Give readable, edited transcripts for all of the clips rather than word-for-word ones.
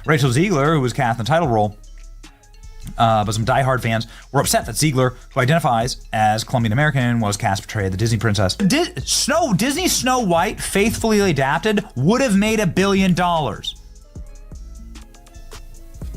Rachel Zegler, who was cast in the title role, but some diehard fans were upset that Zegler, who identifies as Colombian American, was cast to portray the Disney princess. Disney's Snow White, faithfully adapted, would have made $1 billion.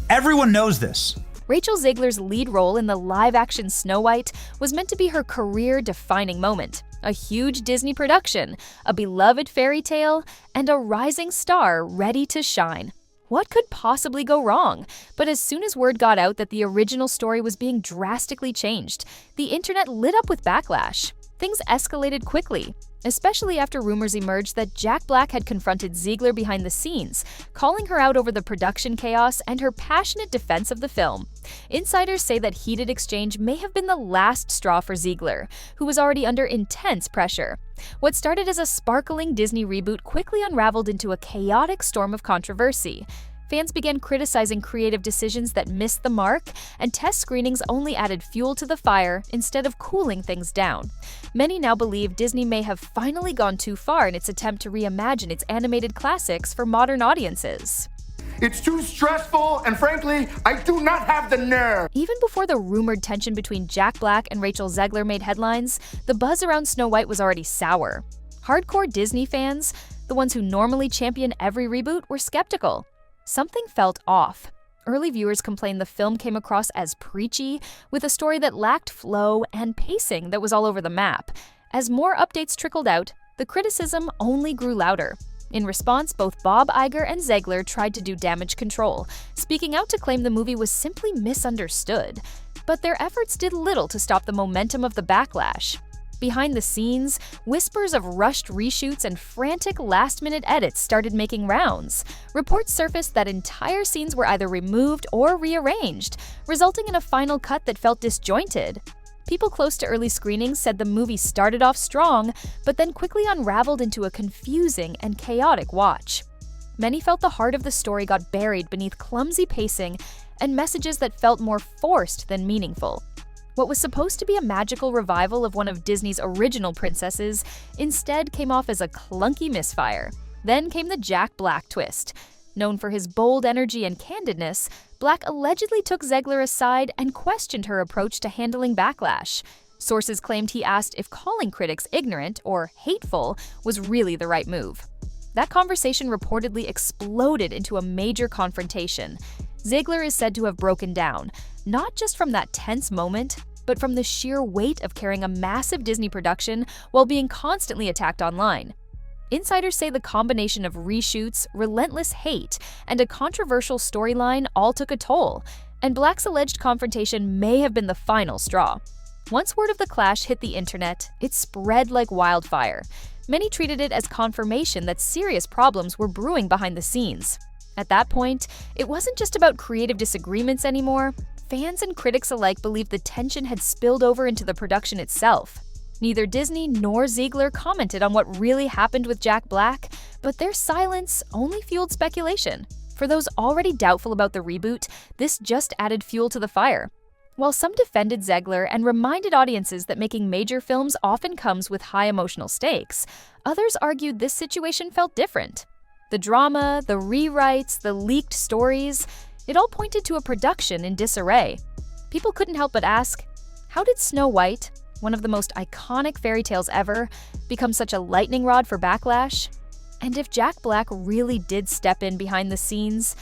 Everyone knows this. Rachel Zegler's lead role in the live-action Snow White was meant to be her career-defining moment. A huge Disney production, a beloved fairy tale, and a rising star ready to shine. What could possibly go wrong? But as soon as word got out that the original story was being drastically changed, the internet lit up with backlash. Things escalated quickly, especially after rumors emerged that Jack Black had confronted Zegler behind the scenes, calling her out over the production chaos and her passionate defense of the film. Insiders say that heated exchange may have been the last straw for Zegler, who was already under intense pressure. What started as a sparkling Disney reboot quickly unraveled into a chaotic storm of controversy. Fans began criticizing creative decisions that missed the mark, and test screenings only added fuel to the fire instead of cooling things down. Many now believe Disney may have finally gone too far in its attempt to reimagine its animated classics for modern audiences. It's too stressful, and frankly, I do not have the nerve. Even before the rumored tension between Jack Black and Rachel Zegler made headlines, the buzz around Snow White was already sour. Hardcore Disney fans, the ones who normally champion every reboot, were skeptical. Something felt off. Early viewers complained the film came across as preachy, with a story that lacked flow and pacing that was all over the map. As more updates trickled out, the criticism only grew louder. In response, both Bob Iger and Zegler tried to do damage control, speaking out to claim the movie was simply misunderstood. But their efforts did little to stop the momentum of the backlash. Behind the scenes, whispers of rushed reshoots and frantic last-minute edits started making rounds. Reports surfaced that entire scenes were either removed or rearranged, resulting in a final cut that felt disjointed. People close to early screenings said the movie started off strong, but then quickly unraveled into a confusing and chaotic watch. Many felt the heart of the story got buried beneath clumsy pacing and messages that felt more forced than meaningful. What was supposed to be a magical revival of one of Disney's original princesses instead came off as a clunky misfire. Then came the Jack Black twist. Known for his bold energy and candidness, Black allegedly took Zegler aside and questioned her approach to handling backlash. Sources claimed he asked if calling critics ignorant or hateful was really the right move. That conversation reportedly exploded into a major confrontation. Zegler is said to have broken down, not just from that tense moment, but from the sheer weight of carrying a massive Disney production while being constantly attacked online. Insiders say the combination of reshoots, relentless hate, and a controversial storyline all took a toll, and Black's alleged confrontation may have been the final straw. Once word of the clash hit the internet, it spread like wildfire. Many treated it as confirmation that serious problems were brewing behind the scenes. At that point, it wasn't just about creative disagreements anymore. Fans and critics alike believed the tension had spilled over into the production itself. Neither Disney nor Zegler commented on what really happened with Jack Black, but their silence only fueled speculation. For those already doubtful about the reboot, this just added fuel to the fire. While some defended Zegler and reminded audiences that making major films often comes with high emotional stakes, others argued this situation felt different. The drama, the rewrites, the leaked stories, it all pointed to a production in disarray. People couldn't help but ask, how did Snow White, one of the most iconic fairy tales ever, become such a lightning rod for backlash? And if Jack Black really did step in behind the scenes,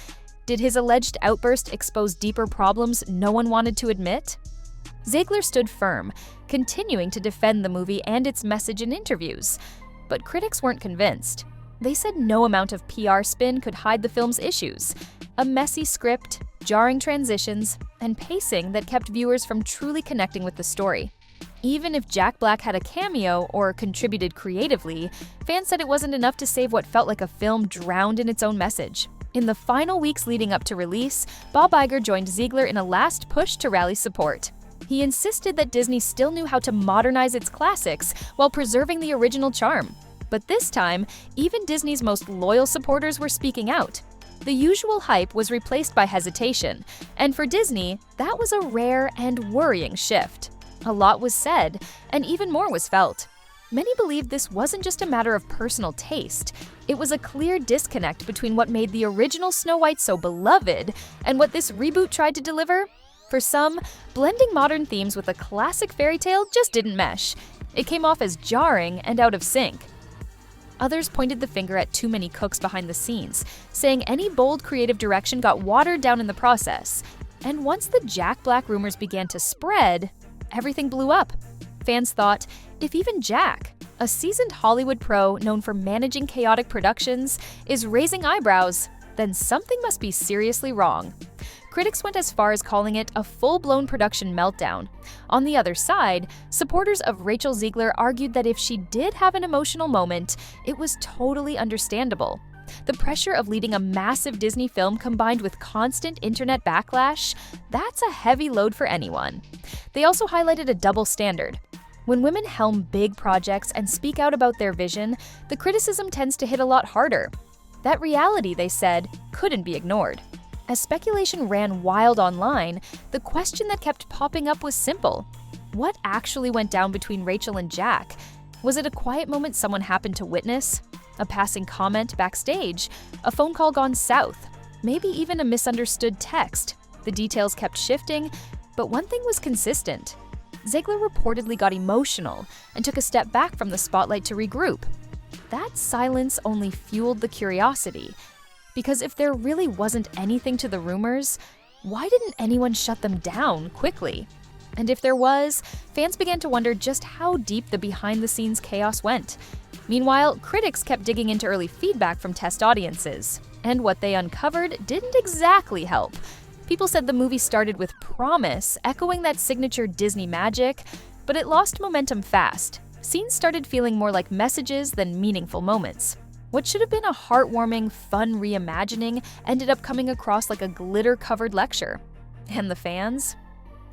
did his alleged outburst expose deeper problems no one wanted to admit? Zegler stood firm, continuing to defend the movie and its message in interviews. But critics weren't convinced. They said no amount of PR spin could hide the film's issues. A messy script, jarring transitions, and pacing that kept viewers from truly connecting with the story. Even if Jack Black had a cameo or contributed creatively, fans said it wasn't enough to save what felt like a film drowned in its own message. In the final weeks leading up to release, Bob Iger joined Zegler in a last push to rally support. He insisted that Disney still knew how to modernize its classics while preserving the original charm. But this time, even Disney's most loyal supporters were speaking out. The usual hype was replaced by hesitation, and for Disney, that was a rare and worrying shift. A lot was said, and even more was felt. Many believed this wasn't just a matter of personal taste. It was a clear disconnect between what made the original Snow White so beloved and what this reboot tried to deliver. For some, blending modern themes with a classic fairy tale just didn't mesh. It came off as jarring and out of sync. Others pointed the finger at too many cooks behind the scenes, saying any bold creative direction got watered down in the process. And once the Jack Black rumors began to spread, everything blew up. Fans thought, if even Jack, a seasoned Hollywood pro known for managing chaotic productions, is raising eyebrows, then something must be seriously wrong. Critics went as far as calling it a full-blown production meltdown. On the other side, supporters of Rachel Zegler argued that if she did have an emotional moment, it was totally understandable. The pressure of leading a massive Disney film combined with constant internet backlash, that's a heavy load for anyone. They also highlighted a double standard. When women helm big projects and speak out about their vision, the criticism tends to hit a lot harder. That reality, they said, couldn't be ignored. As speculation ran wild online, the question that kept popping up was simple. What actually went down between Rachel and Jack? Was it a quiet moment someone happened to witness? A passing comment backstage? A phone call gone south? Maybe even a misunderstood text? The details kept shifting, but one thing was consistent. Zegler reportedly got emotional and took a step back from the spotlight to regroup. That silence only fueled the curiosity. Because if there really wasn't anything to the rumors, why didn't anyone shut them down quickly? And if there was, fans began to wonder just how deep the behind-the-scenes chaos went. Meanwhile, critics kept digging into early feedback from test audiences, and what they uncovered didn't exactly help. People said the movie started with promise, echoing that signature Disney magic, but it lost momentum fast. Scenes started feeling more like messages than meaningful moments. What should have been a heartwarming, fun reimagining ended up coming across like a glitter-covered lecture. And the fans?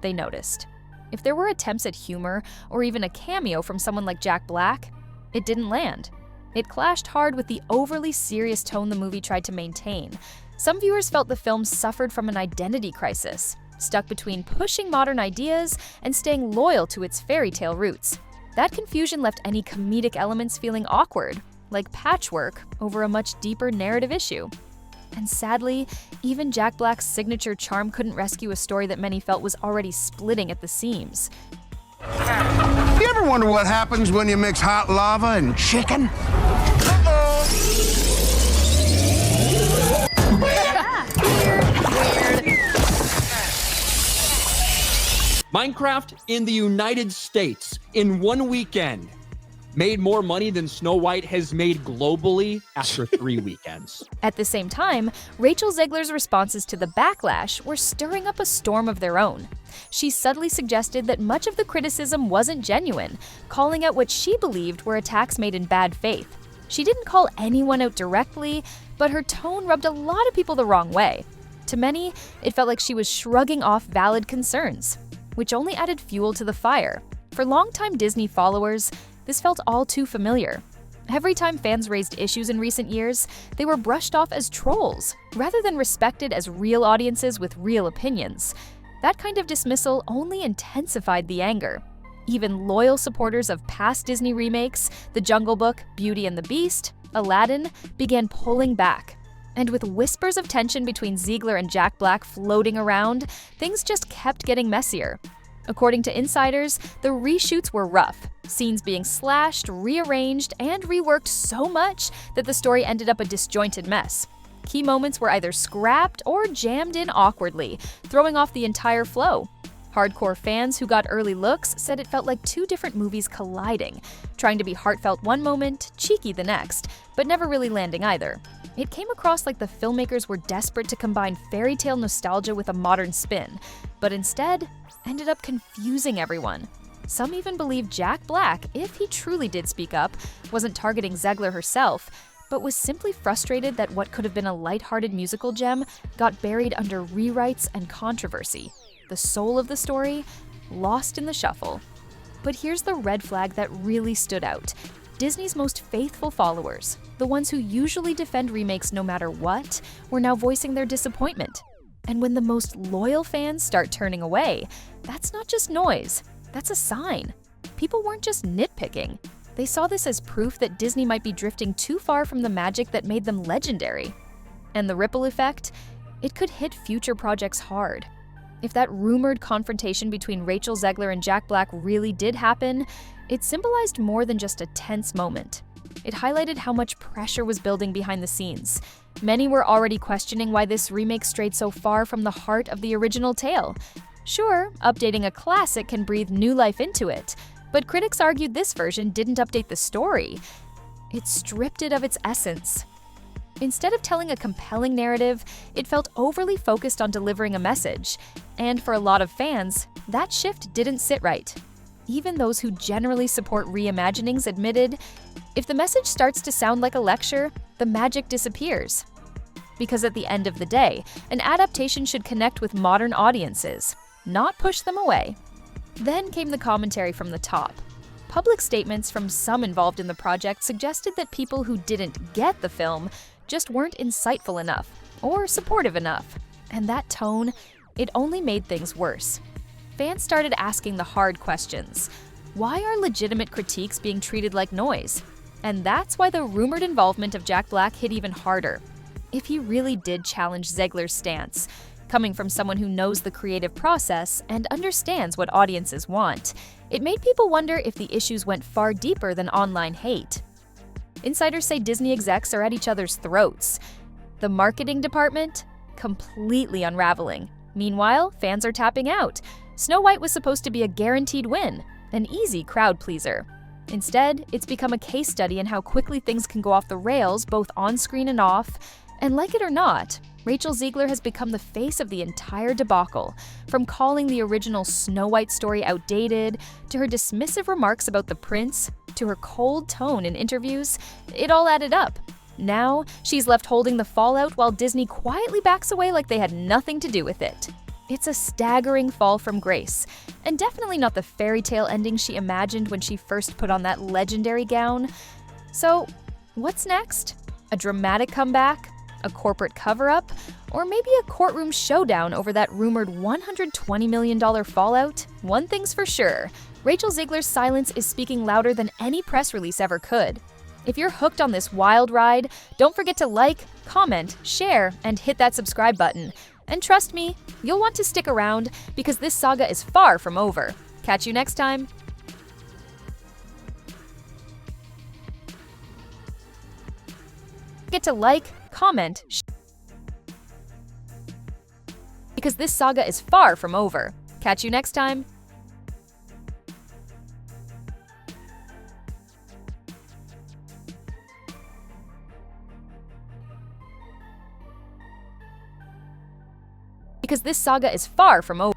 They noticed. If there were attempts at humor or even a cameo from someone like Jack Black, it didn't land. It clashed hard with the overly serious tone the movie tried to maintain. Some viewers felt the film suffered from an identity crisis, stuck between pushing modern ideas and staying loyal to its fairy tale roots. That confusion left any comedic elements feeling awkward, like patchwork over a much deeper narrative issue. And sadly, even Jack Black's signature charm couldn't rescue a story that many felt was already splitting at the seams. You ever wonder what happens when you mix hot lava and chicken? Minecraft in the United States in one weekend made more money than Snow White has made globally after 3 weekends. At the same time, Rachel Zegler's responses to the backlash were stirring up a storm of their own. She subtly suggested that much of the criticism wasn't genuine, calling out what she believed were attacks made in bad faith. She didn't call anyone out directly, but her tone rubbed a lot of people the wrong way. To many, it felt like she was shrugging off valid concerns, which only added fuel to the fire. For longtime Disney followers, this felt all too familiar. Every time fans raised issues in recent years, they were brushed off as trolls, rather than respected as real audiences with real opinions. That kind of dismissal only intensified the anger. Even loyal supporters of past Disney remakes, The Jungle Book, Beauty and the Beast, Aladdin, began pulling back. And with whispers of tension between Zegler and Jack Black floating around, things just kept getting messier. According to insiders, the reshoots were rough, scenes being slashed, rearranged, and reworked so much that the story ended up a disjointed mess. Key moments were either scrapped or jammed in awkwardly, throwing off the entire flow. Hardcore fans who got early looks said it felt like two different movies colliding, trying to be heartfelt one moment, cheeky the next, but never really landing either. It came across like the filmmakers were desperate to combine fairy tale nostalgia with a modern spin, but instead ended up confusing everyone. Some even believe Jack Black, if he truly did speak up, wasn't targeting Zegler herself, but was simply frustrated that what could have been a lighthearted musical gem got buried under rewrites and controversy. The soul of the story, lost in the shuffle. But here's the red flag that really stood out. Disney's most faithful followers, the ones who usually defend remakes no matter what, were now voicing their disappointment. And when the most loyal fans start turning away, that's not just noise, that's a sign. People weren't just nitpicking, They saw this as proof that Disney might be drifting too far from the magic that made them legendary. And the ripple effect? It could hit future projects hard. If that rumored confrontation between Rachel Zegler and Jack Black really did happen, it symbolized more than just a tense moment. It highlighted how much pressure was building behind the scenes. Many were already questioning why this remake strayed so far from the heart of the original tale. Sure, updating a classic can breathe new life into it, but critics argued this version didn't update the story. It stripped it of its essence. Instead of telling a compelling narrative, it felt overly focused on delivering a message. And for a lot of fans, that shift didn't sit right. Even those who generally support reimaginings admitted, if the message starts to sound like a lecture, the magic disappears. Because at the end of the day, an adaptation should connect with modern audiences, not push them away. Then came the commentary from the top. Public statements from some involved in the project suggested that people who didn't get the film just weren't insightful enough or supportive enough. And that tone, it only made things worse. Fans started asking the hard questions. Why are legitimate critiques being treated like noise? And that's why the rumored involvement of Jack Black hit even harder. If he really did challenge Zegler's stance, coming from someone who knows the creative process and understands what audiences want, it made people wonder if the issues went far deeper than online hate. Insiders say Disney execs are at each other's throats. The marketing department? Completely unraveling. Meanwhile, fans are tapping out. Snow White was supposed to be a guaranteed win, an easy crowd pleaser. Instead, it's become a case study in how quickly things can go off the rails, both on screen and off. And like it or not, Rachel Zegler has become the face of the entire debacle. From calling the original Snow White story outdated, to her dismissive remarks about the prince, to her cold tone in interviews, it all added up. Now, she's left holding the fallout while Disney quietly backs away like they had nothing to do with it. It's a staggering fall from grace, and definitely not the fairy tale ending she imagined when she first put on that legendary gown. So, what's next? A dramatic comeback? A corporate cover-up? Or maybe a courtroom showdown over that rumored $120 million fallout? One thing's for sure, Rachel Zegler's silence is speaking louder than any press release ever could. If you're hooked on this wild ride, don't forget to like, comment, share, and hit that subscribe button. And trust me, you'll want to stick around because this saga is far from over. Catch you next time. Get to like, comment, because this saga is far from over. Catch you next time. Because this saga is far from over.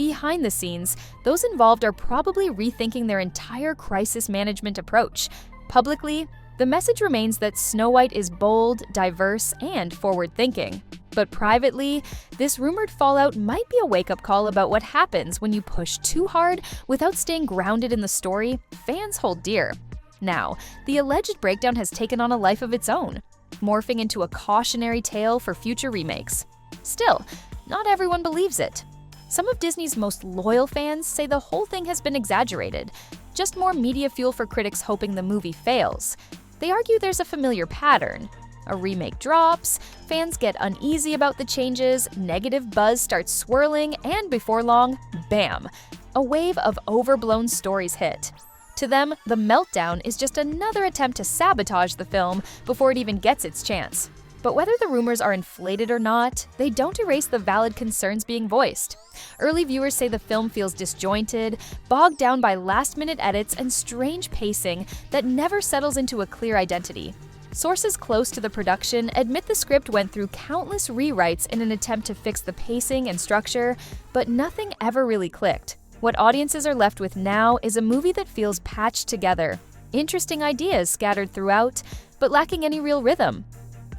behind the scenes, those involved are probably rethinking their entire crisis management approach. Publicly, the message remains that Snow White is bold, diverse, and forward-thinking. But privately, this rumored fallout might be a wake-up call about what happens when you push too hard without staying grounded in the story fans hold dear. Now, the alleged breakdown has taken on a life of its own, morphing into a cautionary tale for future remakes. Still, not everyone believes it. Some of Disney's most loyal fans say the whole thing has been exaggerated, just more media fuel for critics hoping the movie fails. They argue there's a familiar pattern. A remake drops, fans get uneasy about the changes, negative buzz starts swirling, and before long, bam, a wave of overblown stories hit. To them, the meltdown is just another attempt to sabotage the film before it even gets its chance. But whether the rumors are inflated or not, they don't erase the valid concerns being voiced. Early viewers say the film feels disjointed, bogged down by last-minute edits and strange pacing that never settles into a clear identity. Sources close to the production admit the script went through countless rewrites in an attempt to fix the pacing and structure, but nothing ever really clicked. What audiences are left with now is a movie that feels patched together, interesting ideas scattered throughout, but lacking any real rhythm.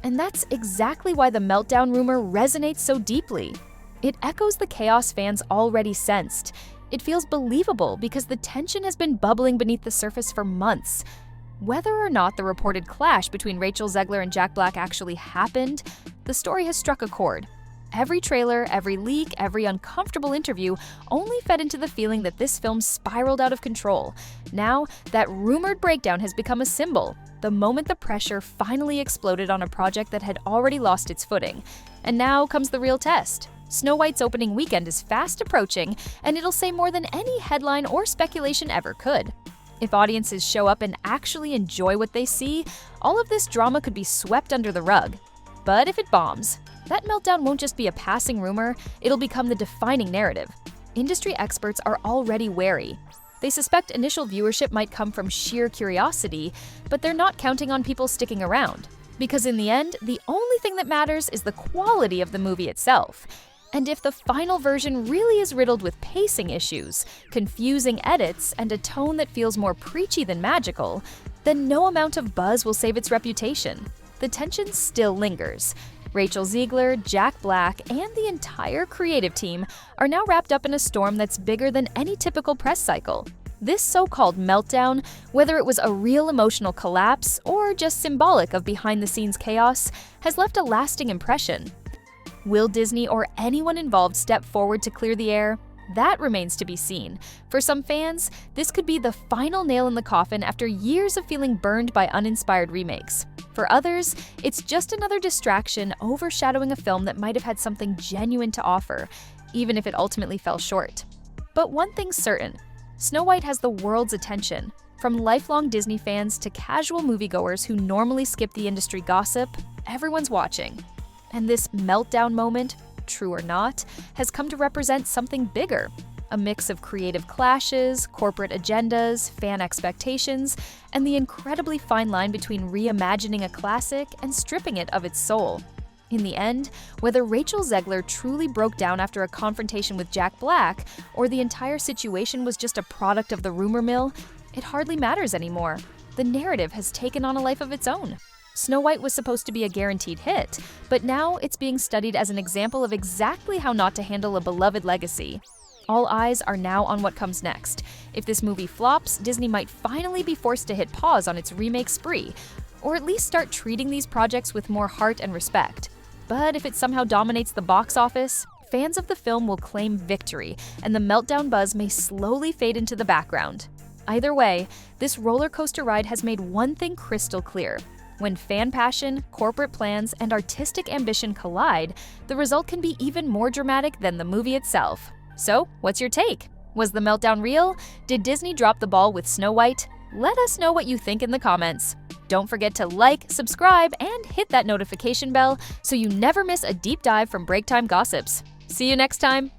And that's exactly why the meltdown rumor resonates so deeply. It echoes the chaos fans already sensed. It feels believable because the tension has been bubbling beneath the surface for months. Whether or not the reported clash between Rachel Zegler and Jack Black actually happened, the story has struck a chord. Every trailer, every leak, every uncomfortable interview only fed into the feeling that this film spiraled out of control. Now, that rumored breakdown has become a symbol, the moment the pressure finally exploded on a project that had already lost its footing. And now comes the real test. Snow White's opening weekend is fast approaching, and it'll say more than any headline or speculation ever could. If audiences show up and actually enjoy what they see, all of this drama could be swept under the rug. But if it bombs, that meltdown won't just be a passing rumor, it'll become the defining narrative. Industry experts are already wary. They suspect initial viewership might come from sheer curiosity, but they're not counting on people sticking around. Because in the end, the only thing that matters is the quality of the movie itself. And if the final version really is riddled with pacing issues, confusing edits, and a tone that feels more preachy than magical, then no amount of buzz will save its reputation. The tension still lingers. Rachel Zegler, Jack Black, and the entire creative team are now wrapped up in a storm that's bigger than any typical press cycle. This so-called meltdown, whether it was a real emotional collapse or just symbolic of behind-the-scenes chaos, has left a lasting impression. Will Disney or anyone involved step forward to clear the air? That remains to be seen. For some fans, this could be the final nail in the coffin after years of feeling burned by uninspired remakes. For others, it's just another distraction overshadowing a film that might have had something genuine to offer, even if it ultimately fell short. But one thing's certain, Snow White has the world's attention. From lifelong Disney fans to casual moviegoers who normally skip the industry gossip, everyone's watching. And this meltdown moment, true or not, has come to represent something bigger. A mix of creative clashes, corporate agendas, fan expectations, and the incredibly fine line between reimagining a classic and stripping it of its soul. In the end, whether Rachel Zegler truly broke down after a confrontation with Jack Black, or the entire situation was just a product of the rumor mill, it hardly matters anymore. The narrative has taken on a life of its own. Snow White was supposed to be a guaranteed hit, but now it's being studied as an example of exactly how not to handle a beloved legacy. All eyes are now on what comes next. If this movie flops, Disney might finally be forced to hit pause on its remake spree, or at least start treating these projects with more heart and respect. But if it somehow dominates the box office, fans of the film will claim victory, and the meltdown buzz may slowly fade into the background. Either way, this roller coaster ride has made one thing crystal clear. When fan passion, corporate plans, and artistic ambition collide, the result can be even more dramatic than the movie itself. So, what's your take? Was the meltdown real? Did Disney drop the ball with Snow White? Let us know what you think in the comments. Don't forget to like, subscribe, and hit that notification bell so you never miss a deep dive from Break Time Gossips. See you next time!